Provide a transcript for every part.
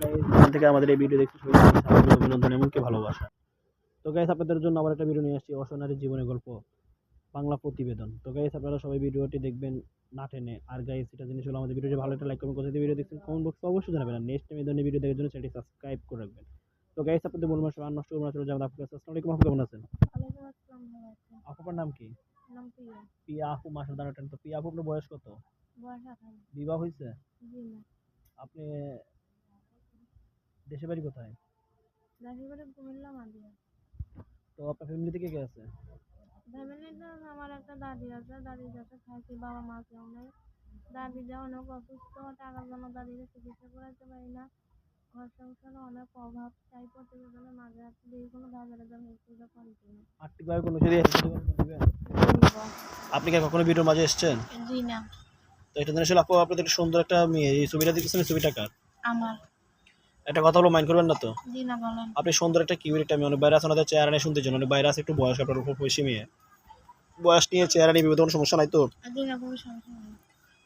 Guys যেখান থেকে আমাদের এই ভিডিও দেখতে সবাইকে স্বাগত, অভিনন্দন এমনকি ভালোবাসা। তো গাইস আপনাদের জন্য আবার একটা ভিডিও নিয়ে আসছি, অসনারী জীবনের গল্প বাংলা প্রতিবেদন। তো গাইস আপনারা সবাই ভিডিওটি দেখবেন না টেনে। আর গাইস এটা জিনিস হলো, আমাদের ভিডিওটি ভালো একটা লাইক করবেন, কোথায় ভিডিও দেখছেন কমেন্ট বক্সে অবশ্যই জানাবেন। আর নেক্সট টাইম এই ধরনের ভিডিও দেখার জন্য চ্যানেলটি সাবস্ক্রাইব করে রাখবেন। তো গাইস আপনাদের মূল মাস নষ্ট করুন না, চলে যাবেন আপনাদের কাছে। আসসালামু আলাইকুম, আপু কেমন আছেন? ওয়ালাইকুম আসসালাম, ভালো আছি। আপনার নাম কি? নাম প্রিয়া। পিয়া আপু, মাসের দানা তো পিয়া আপু, আপনার বয়স কত? বয়স 28। বিবাহ হয়েছে? জি না। আপনি দেশে বাড়ি কোথায়? দেশের বাড়ি কুমিল্লা মাদিয়া। তো আপনার ফ্যামিলিতে কে কে আছে? ফ্যামিলিতে আমার একটা দাদি আছে, দাদির কাছে থাকি, বাবা মা কেউ নেই। দাদিটা অনেক অসুস্থ, টাকার জন্য দাদিকে চিকিৎসা করাতে পারি না। ঘর সংসারে অনেক অভাব, তাই প্রতিবেদনের মাঝে আছে, দেখি কোনো বাজারে দাম একটু কন্টিনিউ। আর্থিকভাবে কোনো যদি help দিবেন? আপনি কি কখনো ভিডিওর মাঝে এসেছেন? জি না। তো এটা জিনিস হলো, আপু আপনাদের একটা সুন্দর একটা মেয়ে, এই ছবিটা দেখতেছেন, এই ছবিটা কার? আমার। একটা কথা হলো, মাইন্ড করবেন না তো? জি না, বলেন। আপনি সুন্দর একটা কিউট একটা মেয়ে, অনেক বাইরে আছে, ওনাদের চেহারা নিয়ে শুনতে চান, অনেক বাইরে আছে, একটু বয়স আপনার উপর বয়সী মেয়ে, বয়স নিয়ে চেহারা নিয়ে বিপদ, কোনো সমস্যা নাই তো? জি না, কোনো সমস্যা নেই।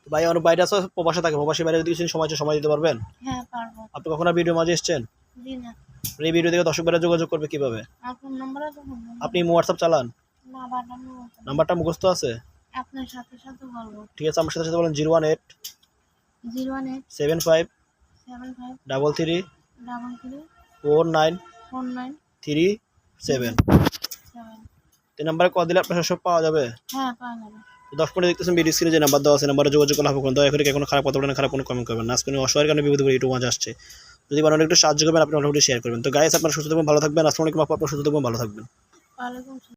তো ভাই অনেক বাইরে আছে, প্রবাসে থাকে, প্রবাসী বাইরে যদি কিছু সময় আছে, সময় দিতে পারবেন? হ্যাঁ, পারবো। আপনি কখনো ভিডিওর মাঝে এসেছেন? জি না। এই ভিডিও দেখে দর্শক বাইরে যোগাযোগ করবে কিভাবে? আর ফোন নাম্বার আছে? ফোন আপনি নাম্বার হোয়াটসঅ্যাপ চালান? না, বাটানো আছে। নাম্বারটা মুখস্থ আছে? আপনার সাথে সাথে বলবো। ঠিক আছে, আমার সাথে সাথে বলেন 018 018 75 75 33 33 49 49 37। 7। এই নাম্বারে কল দিলে আপনার সব পাওয়া যাবে। হ্যাঁ, পাওয়া যাবে। 10 মিনিট দেখতেছেন ভিডিও স্ক্রিনে যে নাম্বার দেওয়া আছে, নাম্বারে যোগাযোগ করলে হবে। দয়া করে কোনো খারাপ কথা বলেন, খারাপ কোনো কমেন্ট করবেন না। আজকে অসহায়ের কারণে বিপদ করে একটু মাঝে আসছে, যদি পারেন একটু সাহায্য করবেন, আপনি অলরেডি শেয়ার করবেন। তো গাইস আপনারা সুস্থ থাকবেন, ভালো থাকবেন। আসসালামু আলাইকুম আপু, আপনারা সুস্থ থাকবেন, ভালো থাকবেন। ওয়ালাইকুম